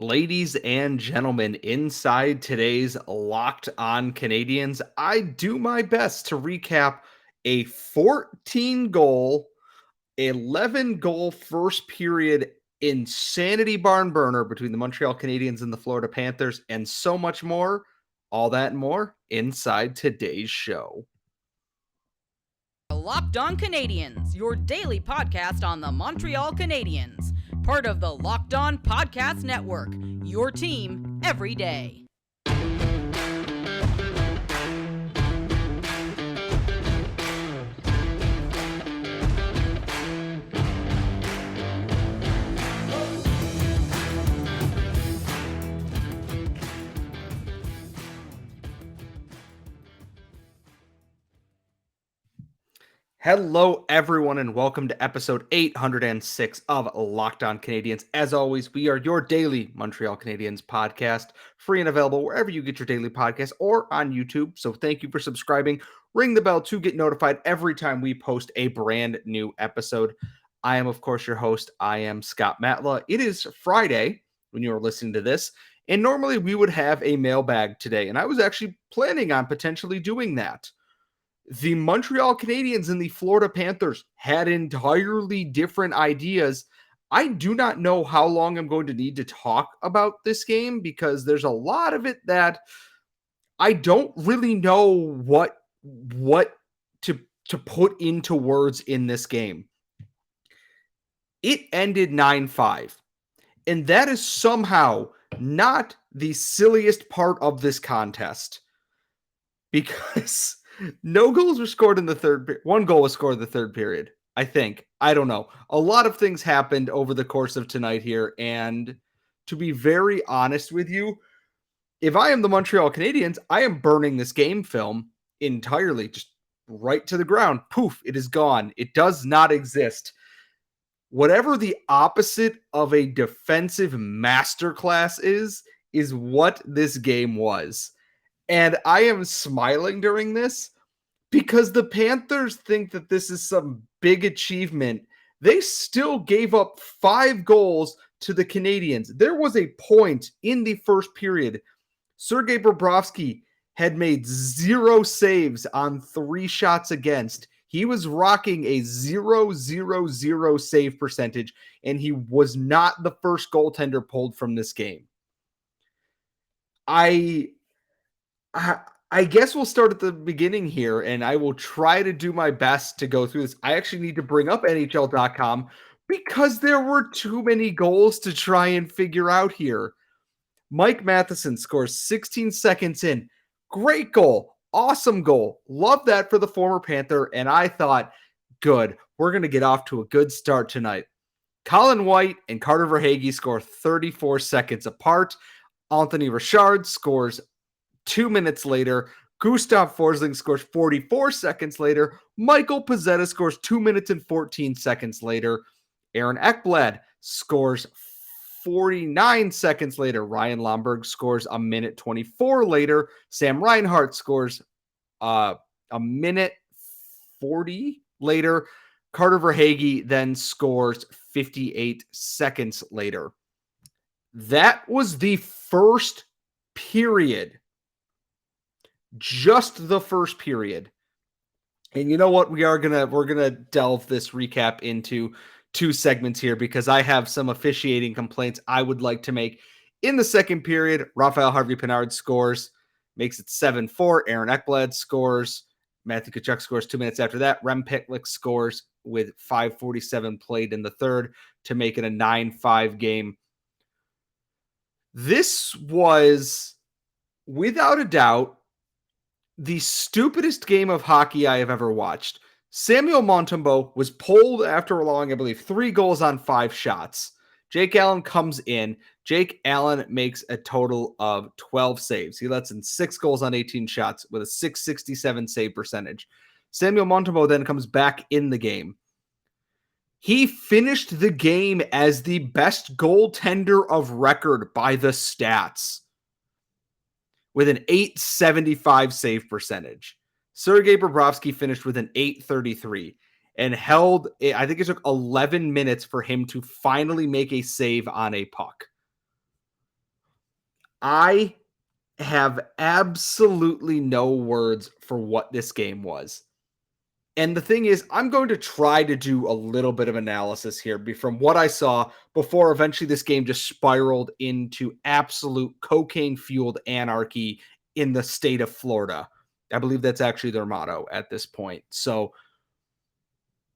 Ladies and gentlemen, inside today's Locked On Canadians, I do my best to recap a 14 goal, 11 goal first period insanity barn burner between the Montreal Canadiens and the Florida Panthers, and so much more. All that and more inside today's show. Locked On Canadiens, your daily podcast on the Montreal Canadiens. Part of the Locked On Podcast Network, your team every day. Hello, everyone, and welcome to episode 806 of Locked On Canadiens. As always, we are your daily Montreal Canadiens podcast, free and available wherever you get your daily podcast or on YouTube. So thank you for subscribing. Ring the bell to get notified every time we post a brand new episode. I am, of course, your host. I am Scott Matla. It is Friday when you are listening to this, and normally we would have a mailbag today, and I was actually planning on potentially doing that. The Montreal Canadiens and the Florida Panthers had entirely different ideas. I do not know how long I'm going to need to talk about this game because there's a lot of it that I don't really know what to put into words in this game. It ended 9-5, and that is somehow not the silliest part of this contest because no goals were scored in the third period. One goal was scored in the third period, I think. I don't know. A lot of things happened over the course of tonight here. And to be very honest with you, if I am the Montreal Canadiens, I am burning this game film entirely, just right to the ground. Poof, it is gone. It does not exist. Whatever the opposite of a defensive masterclass is what this game was. And I am smiling during this because the Panthers think that this is some big achievement. They still gave up 5 goals to the Canadiens. There was a point in the first period. Sergei Bobrovsky had made 0 saves on 3 shots against. He was rocking a 0.000 save percentage, and he was not the first goaltender pulled from this game. I guess we'll start at the beginning here, and I will try to do my best to go through this. I actually need to bring up NHL.com because there were too many goals to try and figure out here. Mike Matheson scores 16 seconds in. Great goal. Awesome goal. Love that for the former Panther, and I thought, good, we're going to get off to a good start tonight. Colin White and Carter Verhaeghe score 34 seconds apart. Anthony Richard scores 2 minutes later. Gustav Forsling scores 44 seconds later. Michael Pezzetta scores 2 minutes and 14 seconds later. Aaron Ekblad scores 49 seconds later. Ryan Lomberg scores a minute 24 later. Sam Reinhart scores a minute 40 later. Carter Verhaeghe then scores 58 seconds later. That was the first period. Just the first period. And you know what? We're gonna delve this recap into 2 segments here because I have some officiating complaints I would like to make. In the second period, Raphael Harvey-Pinard scores, makes it 7-4. Aaron Ekblad scores. Matthew Tkachuk scores 2 minutes after that. Rem Pitlick scores with 5:47 played in the third to make it a 9-5 game. This was, without a doubt, the stupidest game of hockey I have ever watched. Samuel Montembeault was pulled after allowing, I believe, 3 goals on 5 shots. Jake Allen comes in. Jake Allen makes a total of 12 saves. He lets in 6 goals on 18 shots with a .667 save percentage. Samuel Montembeault then comes back in the game. He finished the game as the best goaltender of record by the stats, with an .875 save percentage. Sergei Bobrovsky finished with an .833 and held, I think it took 11 minutes for him to finally make a save on a puck. I have absolutely no words for what this game was. And the thing is, I'm going to try to do a little bit of analysis here from what I saw before eventually this game just spiraled into absolute cocaine-fueled anarchy in the state of Florida. I believe that's actually their motto at this point. So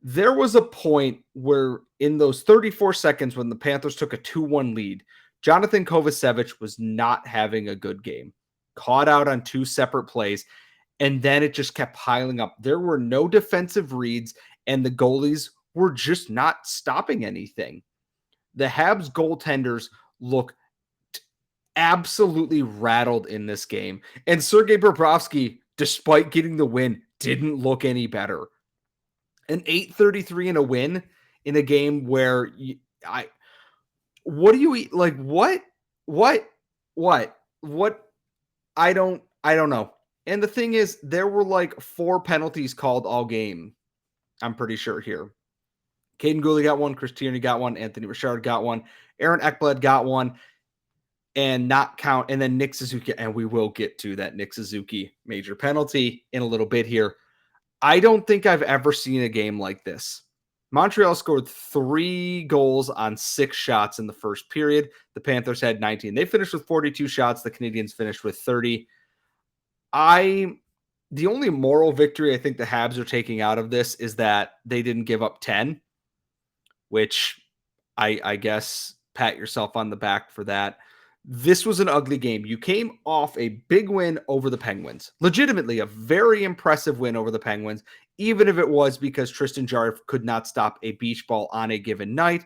there was a point where in those 34 seconds when the Panthers took a 2-1 lead, Jonathan Kovacevic was not having a good game. Caught out on two separate plays. And then it just kept piling up. There were no defensive reads, and the goalies were just not stopping anything. The Habs goaltenders looked absolutely rattled in this game. And Sergei Bobrovsky, despite getting the win, didn't look any better. An 8-33 and a win in a game where what do you eat? Like what? I don't know. And the thing is, there were like 4 penalties called all game. I'm pretty sure here. Caden Gooley got one. Chris Tierney got one. Anthony Richard got one. Aaron Ekblad got one. And then Nick Suzuki. And we will get to that Nick Suzuki major penalty in a little bit here. I don't think I've ever seen a game like this. Montreal scored 3 goals on 6 shots in the first period. The Panthers had 19. They finished with 42 shots. The Canadiens finished with 30. The only moral victory I think the Habs are taking out of this is that they didn't give up 10, which I guess pat yourself on the back for that. This was an ugly game. You came off a big win over the Penguins. Legitimately, a very impressive win over the Penguins, even if it was because Tristan Jarry could not stop a beach ball on a given night.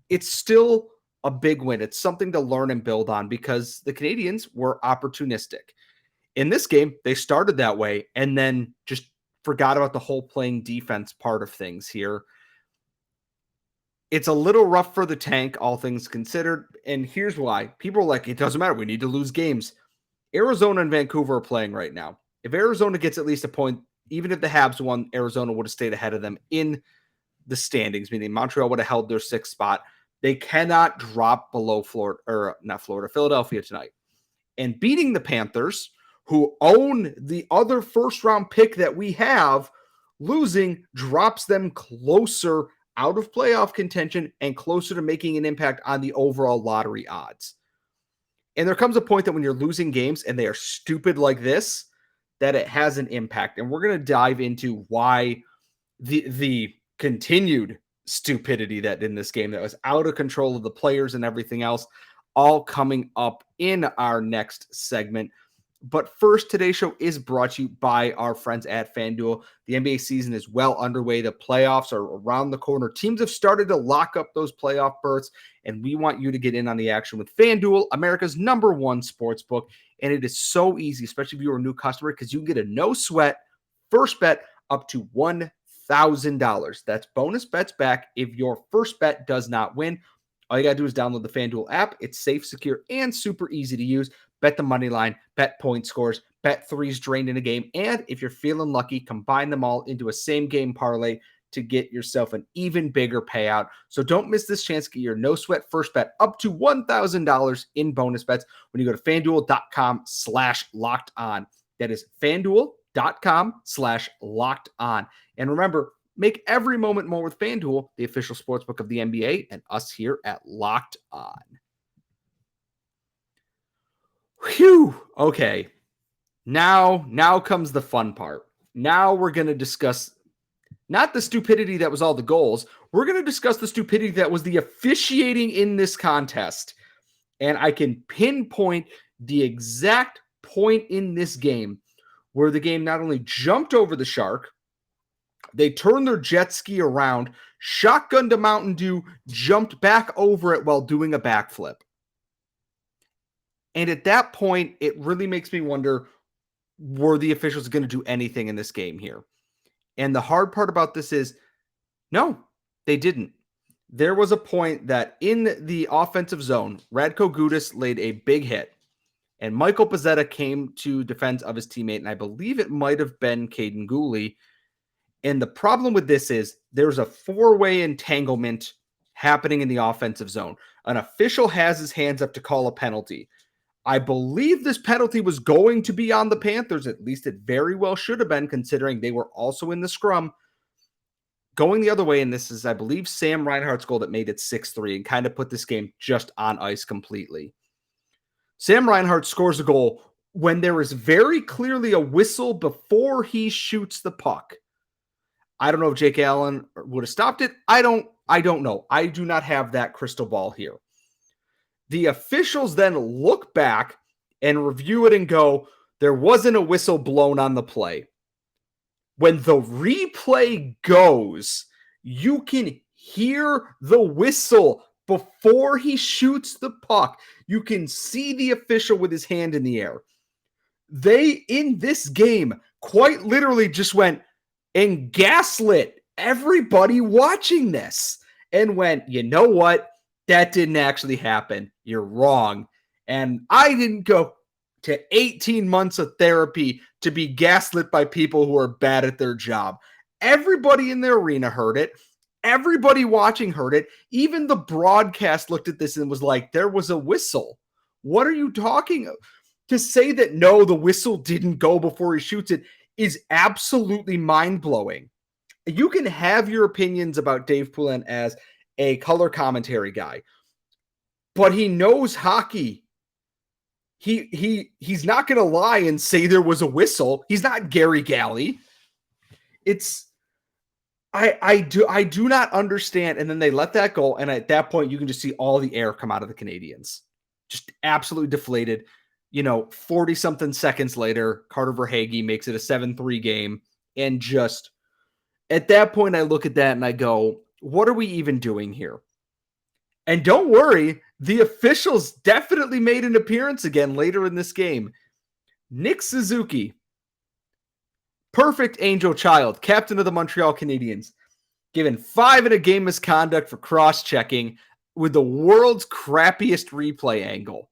It's still a big win. It's something to learn and build on because the Canadiens were opportunistic. In this game, they started that way and then just forgot about the whole playing defense part of things here. It's a little rough for the tank, all things considered. And here's why. People are like, it doesn't matter. We need to lose games. Arizona and Vancouver are playing right now. If Arizona gets at least a point, even if the Habs won, Arizona would have stayed ahead of them in the standings, meaning Montreal would have held their 6th spot. They cannot drop below Philadelphia tonight. And beating the Panthers, who own the other first-round pick that we have, losing drops them closer out of playoff contention and closer to making an impact on the overall lottery odds. And there comes a point that when you're losing games and they are stupid like this, that it has an impact. And we're going to dive into why the continued stupidity that in this game that was out of control of the players and everything else, all coming up in our next segment. But first, today's show is brought to you by our friends at FanDuel. The NBA season is well underway. The playoffs are around the corner. Teams have started to lock up those playoff berths, and we want you to get in on the action with FanDuel, America's #1 sports book. And it is so easy, especially if you're a new customer, because you can get a no-sweat first bet up to $1,000. That's bonus bets back if your first bet does not win. All you got to do is download the FanDuel app. It's safe, secure, and super easy to use. Bet the money line, bet point scores, bet threes drained in a game, and if you're feeling lucky, combine them all into a same-game parlay to get yourself an even bigger payout. So don't miss this chance to get your no-sweat first bet up to $1,000 in bonus bets when you go to FanDuel.com/locked-on. That is FanDuel.com/locked-on. And remember, make every moment more with FanDuel, the official sportsbook of the NBA, and us here at Locked On. Whew. Okay. Now comes the fun part. Now we're going to discuss not the stupidity that was all the goals. We're going to discuss the stupidity that was the officiating in this contest. And I can pinpoint the exact point in this game where the game not only jumped over the shark, they turned their jet ski around, shotgunned a Mountain Dew, jumped back over it while doing a backflip. And at that point, it really makes me wonder, were the officials going to do anything in this game here? And the hard part about this is, no, they didn't. There was a point that in the offensive zone, Radko Gudas laid a big hit, and Michael Pezzetta came to defense of his teammate, and I believe it might have been Caden Gooley. And the problem with this is there's a 4-way entanglement happening in the offensive zone. An official has his hands up to call a penalty. I believe this penalty was going to be on the Panthers. At least it very well should have been, considering they were also in the scrum. Going the other way, and this is, I believe, Sam Reinhart's goal that made it 6-3 and kind of put this game just on ice completely. Sam Reinhart scores a goal when there is very clearly a whistle before he shoots the puck. I don't know if Jake Allen would have stopped it. I don't know. I do not have that crystal ball here. The officials then look back and review it and go, there wasn't a whistle blown on the play. When the replay goes, you can hear the whistle before he shoots the puck. You can see the official with his hand in the air. They, in this game, quite literally just went and gaslit everybody watching this and went, you know what? That didn't actually happen. You're wrong. And I didn't go to 18 months of therapy to be gaslit by people who are bad at their job. Everybody in the arena heard it. Everybody watching heard it. Even the broadcast looked at this and was like, there was a whistle. What are you talking about? To say that no, the whistle didn't go before he shoots it is absolutely mind-blowing. You can have your opinions about Dave Poulin as a color commentary guy, but he knows hockey. He's not going to lie and say there was a whistle. He's not Gary Galley. I do not understand. And then they let that go, and at that point, you can just see all the air come out of the Canadiens, just absolutely deflated. 40-something seconds later, Carter Verhaeghe makes it a 7-3 game, and just at that point, I look at that and I go, what are we even doing here? And don't worry, the officials definitely made an appearance again later in this game. Nick Suzuki, perfect angel child, captain of the Montreal Canadiens, given 5 in a game misconduct for cross-checking with the world's crappiest replay angle.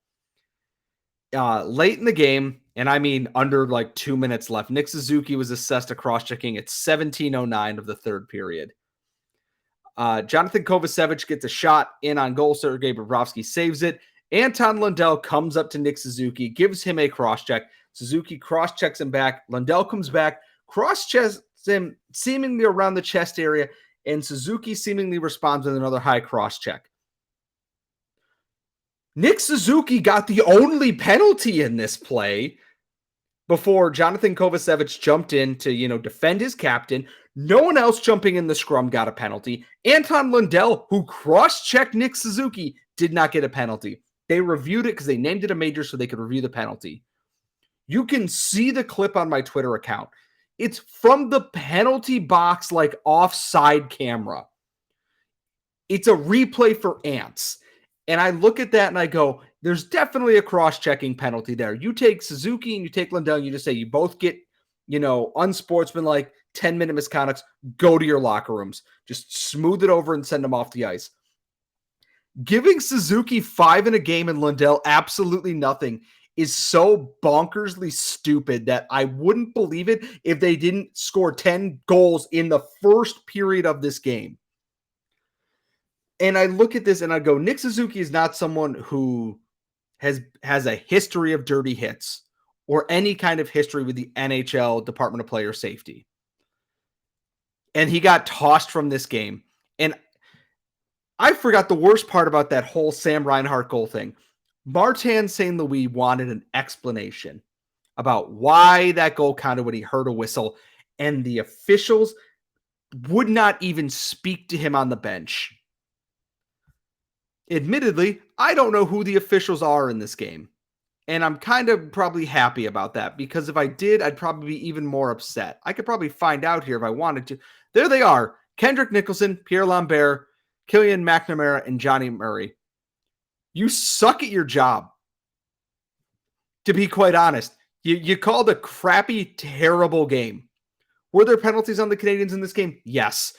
Late in the game, and I mean under like 2 minutes left, Nick Suzuki was assessed a cross-checking at 17:09 of the third period. Jonathan Kovacevic gets a shot in on goal. Sergei Bobrovsky saves it. Anton Lundell comes up to Nick Suzuki, gives him a cross-check. Suzuki cross-checks him back. Lundell comes back, cross-checks him seemingly around the chest area, and Suzuki seemingly responds with another high cross-check. Nick Suzuki got the only penalty in this play before Jonathan Kovacevic jumped in to, defend his captain. No one else jumping in the scrum got a penalty. Anton Lundell, who cross-checked Nick Suzuki, did not get a penalty. They reviewed it because they named it a major so they could review the penalty. You can see the clip on my Twitter account. It's from the penalty box, like offside camera. It's a replay for ants. And I look at that and I go, there's definitely a cross-checking penalty there. You take Suzuki and you take Lundell and you just say you both get, unsportsmanlike 10-minute misconducts, go to your locker rooms. Just smooth it over and send them off the ice. Giving Suzuki 5 in a game and Lundell absolutely nothing is so bonkersly stupid that I wouldn't believe it if they didn't score 10 goals in the first period of this game. And I look at this and I go, Nick Suzuki is not someone who has a history of dirty hits or any kind of history with the NHL Department of Player Safety. And he got tossed from this game. And I forgot the worst part about that whole Sam Reinhart goal thing. Martin St. Louis wanted an explanation about why that goal counted when he heard a whistle, and the officials would not even speak to him on the bench. Admittedly, I don't know who the officials are in this game, and I'm kind of probably happy about that, because if I did, I'd probably be even more upset. I could probably find out here if I wanted to. There they are. Kendrick Nicholson, Pierre Lambert, Killian McNamara, and Johnny Murray. You suck at your job. To be quite honest, you called a crappy, terrible game. Were there penalties on the Canadiens in this game? Yes.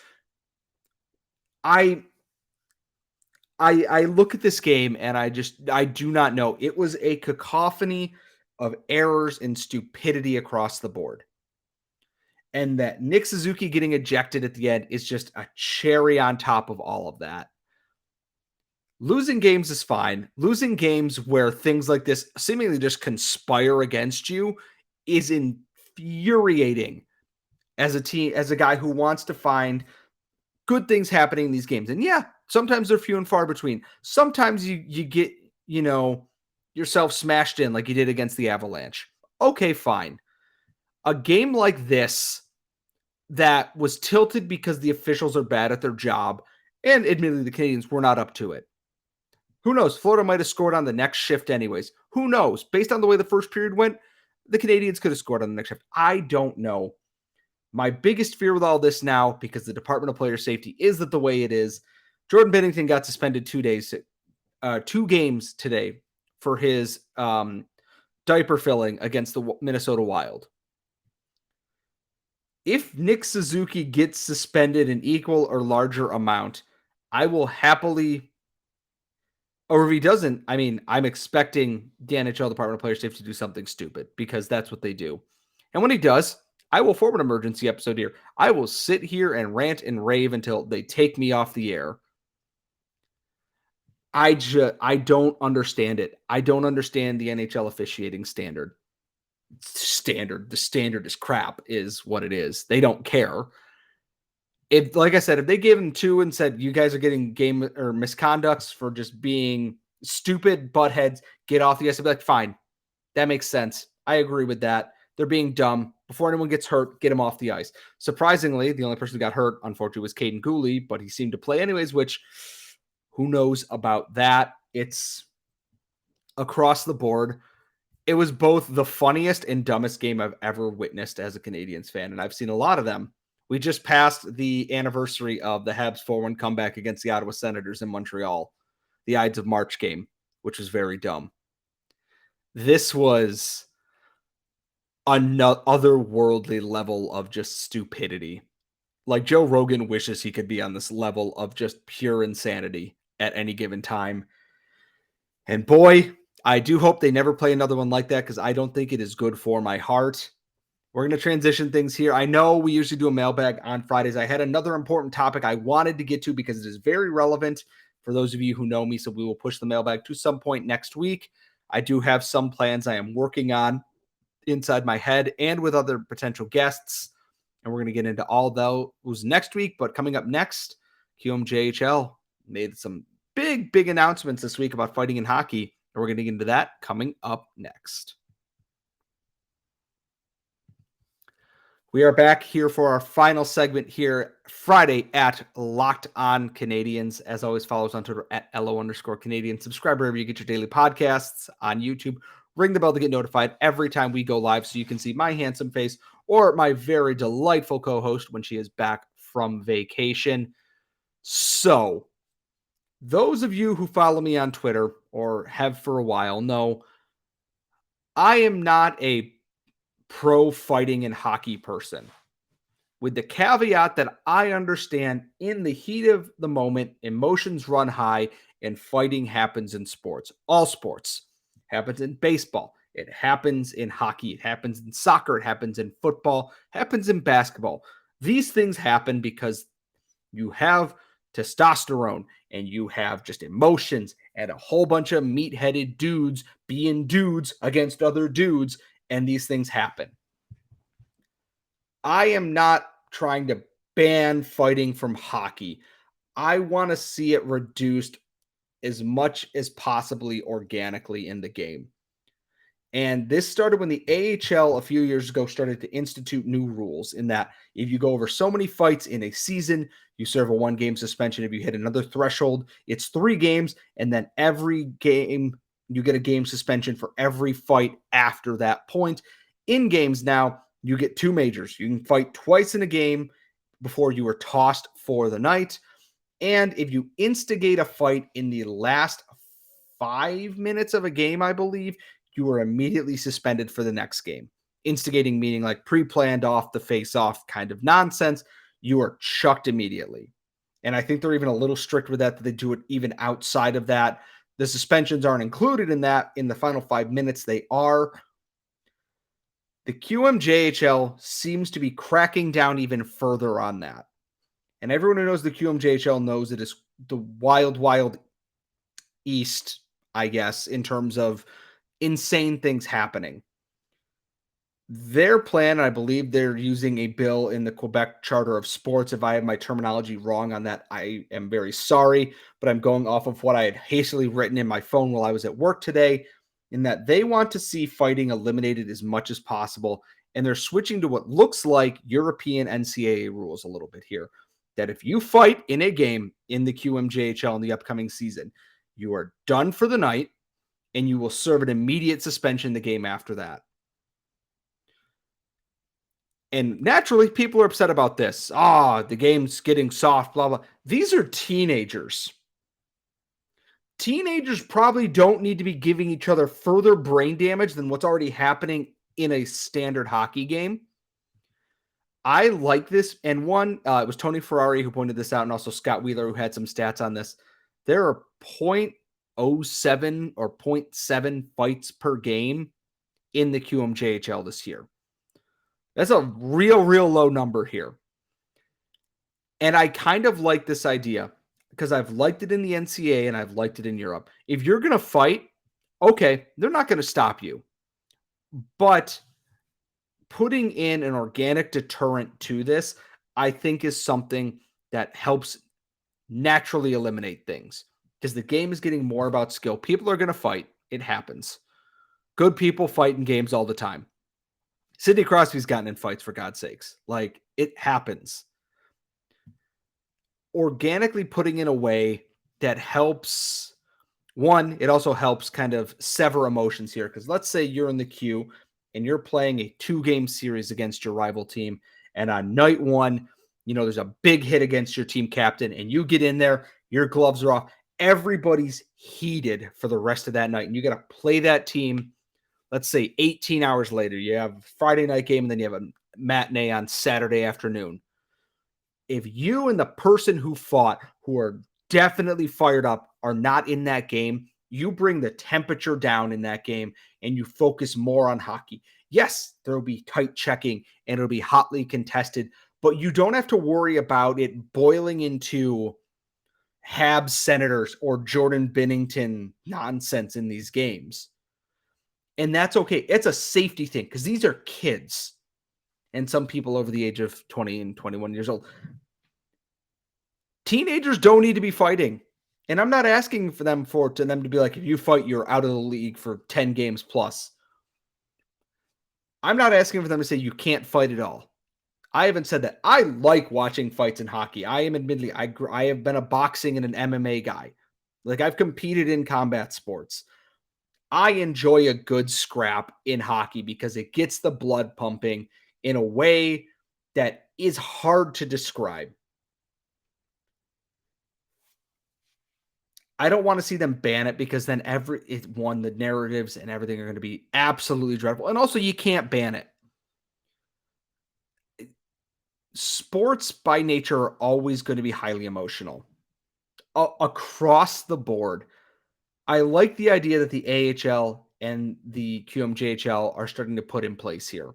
I look at this game and I do not know. It was a cacophony of errors and stupidity across the board. And that Nick Suzuki getting ejected at the end is just a cherry on top of all of that. Losing games is fine. Losing games where things like this seemingly just conspire against you is infuriating as a team, as a guy who wants to find good things happening in these games. And yeah, sometimes they're few and far between. Sometimes you get, yourself smashed in like you did against the Avalanche. Okay, fine. A game like this that was tilted because the officials are bad at their job, and admittedly the Canadiens were not up to it. Who knows? Florida might have scored on the next shift anyways. Who knows? Based on the way the first period went, the Canadiens could have scored on the next shift. I don't know. My biggest fear with all this now, because the Department of Player Safety is that the way it is, Jordan Binnington got suspended 2 games today for his diaper filling against the Minnesota Wild. If Nick Suzuki gets suspended an equal or larger amount, I will happily, or if he doesn't, I'm expecting the NHL Department of Player Safety to do something stupid because that's what they do. And when he does, I will form an emergency episode here. I will sit here and rant and rave until they take me off the air. I don't understand it. I don't understand the NHL officiating standard. The standard is crap, is what it is. They don't care. If, like I said, if they gave him 2 and said, you guys are getting game or misconducts for just being stupid buttheads, get off the ice, I'd be like, fine. That makes sense. I agree with that. They're being dumb. Before anyone gets hurt, get him off the ice. Surprisingly, the only person who got hurt, unfortunately, was Caden Gooley, but he seemed to play anyways, which who knows about that? It's across the board. It was both the funniest and dumbest game I've ever witnessed as a Canadiens fan, and I've seen a lot of them. We just passed the anniversary of the Habs 4-1 comeback against the Ottawa Senators in Montreal, the Ides of March game, which was very dumb. This was another otherworldly level of just stupidity. Like Joe Rogan wishes he could be on this level of just pure insanity at any given time. And boy, I do hope they never play another one like that because I don't think it is good for my heart. We're going to transition things here. I know we usually do a mailbag on Fridays. I had another important topic I wanted to get to because it is very relevant for those of you who know me, so we will push the mailbag to some point next week. I do have some plans I am working on inside my head and with other potential guests, and we're going to get into all those next week. But coming up next, QMJHL made some big announcements this week about fighting in hockey, and we're going to get into that coming up next. We are back here for our final segment here Friday at Locked On Canadiens. As always, follow us on Twitter at @LO_Canadian. Subscribe wherever you get your daily podcasts on YouTube. Ring the bell to get notified every time we go live so you can see my handsome face or my very delightful co-host when she is back from vacation. So, those of you who follow me on Twitter or have for a while know I am not a pro fighting and hockey person, with the caveat that I understand in the heat of the moment, emotions run high and fighting happens in sports. All sports. Happens in baseball. It happens in hockey. It happens in soccer. It happens in football. Happens in basketball. These things happen because you have testosterone and you have just emotions and a whole bunch of meat-headed dudes being dudes against other dudes, and these things happen. I am not trying to ban fighting from hockey. I want to see it reduced as much as possibly organically in the game. And this started when the AHL a few years ago started to institute new rules in that if you go over so many fights in a season, you serve a 1-game suspension. If you hit another threshold, it's 3 games. And then every game, you get a game suspension for every fight after that point. In games now, you get 2 majors. You can fight twice in a game before you are tossed for the night. And if you instigate a fight in the last 5 minutes of a game, I believe, you are immediately suspended for the next game. Instigating meaning like pre-planned off the face-off kind of nonsense. You are chucked immediately. And I think they're even a little strict with that they do it even outside of that. The suspensions aren't included in that. In the final 5 minutes, they are. The QMJHL seems to be cracking down even further on that. And everyone who knows the QMJHL knows it is the wild east, I guess, in terms of insane things happening. Their plan, I believe they're using a bill in the Quebec Charter of Sports. If I have my terminology wrong on that, I am very sorry, but I'm going off of what I had hastily written in my phone while I was at work today, in that they want to see fighting eliminated as much as possible. And they're switching to what looks like European NCAA rules a little bit here. That if you fight in a game in the QMJHL in the upcoming season, you are done for the night and you will serve an immediate suspension the game after that. And naturally, people are upset about this. The game's getting soft, blah, blah. These are teenagers. Teenagers probably don't need to be giving each other further brain damage than what's already happening in a standard hockey game. I like this. And it was Tony Ferrari who pointed this out, and also Scott Wheeler who had some stats on this. There are 0.07 or 0.7 fights per game in the QMJHL this year. That's a real low number here. And I kind of like this idea because I've liked it in the NCAA and I've liked it in Europe. If you're going to fight, okay, they're not going to stop you. But putting in an organic deterrent to this, I think is something that helps naturally eliminate things because the game is getting more about skill. People are going to fight. It happens. Good people fight in games all the time. Sidney Crosby's gotten in fights, for God's sakes. Like, it happens. Organically putting in a way that helps, one, it also helps kind of sever emotions here. Because let's say you're in the queue and you're playing a 2-game series against your rival team. And on night one, there's a big hit against your team captain and you get in there, your gloves are off. Everybody's heated for the rest of that night. And you got to play that team. Let's say 18 hours later, you have a Friday night game and then you have a matinee on Saturday afternoon. If you and the person who fought, who are definitely fired up, are not in that game, you bring the temperature down in that game and you focus more on hockey. Yes, there will be tight checking and it'll be hotly contested, but you don't have to worry about it boiling into Habs Senators or Jordan Binnington nonsense in these games. And that's okay. It's a safety thing because these are kids and some people over the age of 20 and 21 years old. Teenagers don't need to be fighting. And I'm not asking for them to be like, if you fight, you're out of the league for 10 games plus. I'm not asking for them to say you can't fight at all. I haven't said that. I like watching fights in hockey. I am admittedly, I have been a boxing and an MMA guy. Like, I've competed in combat sports. I enjoy a good scrap in hockey because it gets the blood pumping in a way that is hard to describe. I don't want to see them ban it because then the narratives and everything are going to be absolutely dreadful. And also, you can't ban it. Sports by nature are always going to be highly emotional across the board. I like the idea that the AHL and the QMJHL are starting to put in place here.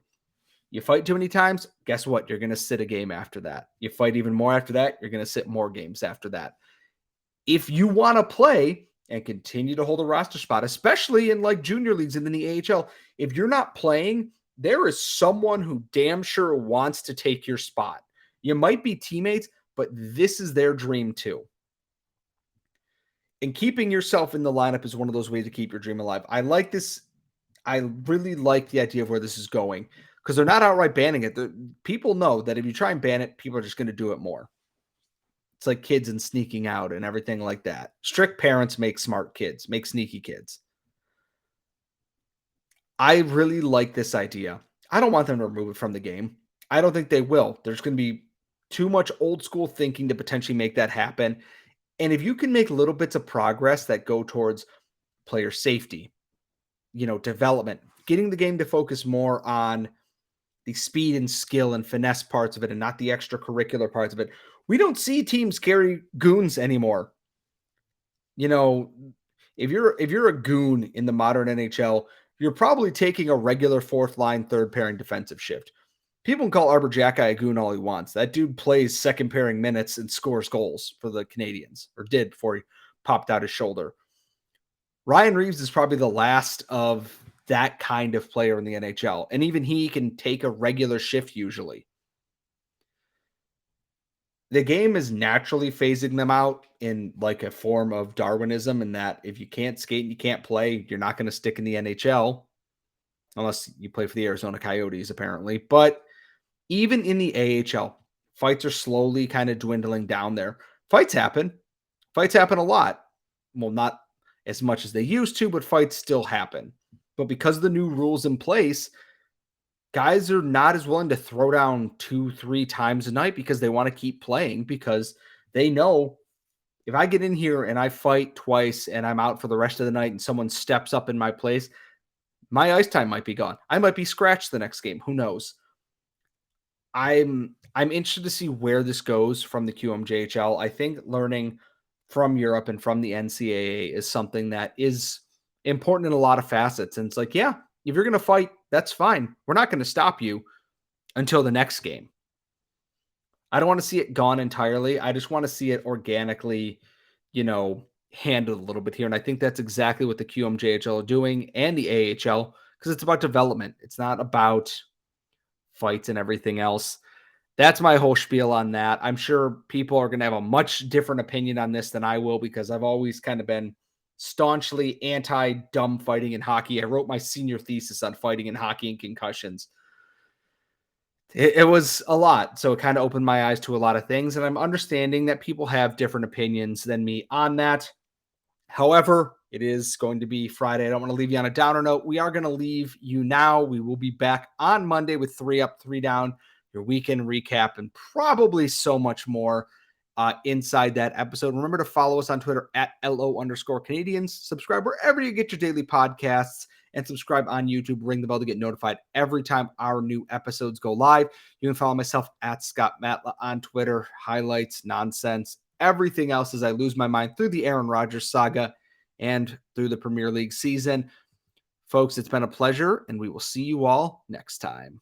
You fight too many times, guess what? You're going to sit a game after that. You fight even more after that, you're going to sit more games after that. If you want to play and continue to hold a roster spot, especially in like junior leagues and in the AHL, if you're not playing, there is someone who damn sure wants to take your spot. You might be teammates, but this is their dream too. And keeping yourself in the lineup is one of those ways to keep your dream alive. I like this. I really like the idea of where this is going because they're not outright banning it. People know that if you try and ban it, people are just going to do it more. It's like kids and sneaking out and everything like that. Strict parents make smart kids, make sneaky kids. I really like this idea. I don't want them to remove it from the game. I don't think they will. There's going to be too much old school thinking to potentially make that happen. And if you can make little bits of progress that go towards player safety, development, getting the game to focus more on the speed and skill and finesse parts of it and not the extracurricular parts of it. We don't see teams carry goons anymore. If you're a goon in the modern NHL, you're probably taking a regular fourth line, third pairing defensive shift. People can call Arbor Jacki a goon all he wants. That dude plays second pairing minutes and scores goals for the Canadiens, or did before he popped out his shoulder. Ryan Reeves is probably the last of that kind of player in the NHL. And even he can take a regular shift usually. The game is naturally phasing them out in like a form of Darwinism, in that if you can't skate and you can't play, you're not going to stick in the NHL unless you play for the Arizona Coyotes, apparently. But even in the AHL, fights are slowly kind of dwindling down there. Fights happen. Fights happen a lot. Well, not as much as they used to, but fights still happen. But because of the new rules in place, guys are not as willing to throw down 2-3 times a night because they want to keep playing, because they know if I get in here and I fight twice and I'm out for the rest of the night and someone steps up in my place, my ice time might be gone. I might be scratched the next game. Who knows? I'm interested to see where this goes from the QMJHL. I think learning from Europe and from the NCAA is something that is important in a lot of facets. And it's like, yeah, if you're going to fight, that's fine. We're not going to stop you until the next game. I don't want to see it gone entirely. I just want to see it organically, handled a little bit here. And I think that's exactly what the QMJHL are doing, and the AHL, because it's about development. It's not about fights and everything else. That's my whole spiel on that. I'm sure people are going to have a much different opinion on this than I will, because I've always kind of been staunchly anti-dumb fighting in hockey. I wrote my senior thesis on fighting in hockey and concussions. It was a lot, so it kind of opened my eyes to a lot of things, and I'm understanding that people have different opinions than me on that. However, it is going to be Friday. I don't want to leave you on a downer note. We are going to leave you now. We will be back on Monday with 3 Up, 3 Down, your weekend recap, and probably so much more inside that episode. Remember to follow us on Twitter at LO_Canadiens. Subscribe wherever you get your daily podcasts, and subscribe on YouTube. Ring the bell to get notified every time our new episodes go live. You can follow myself at Scott Matla on Twitter. Highlights, nonsense, everything else as I lose my mind through the Aaron Rodgers saga and through the Premier League season. Folks, it's been a pleasure, and we will see you all next time.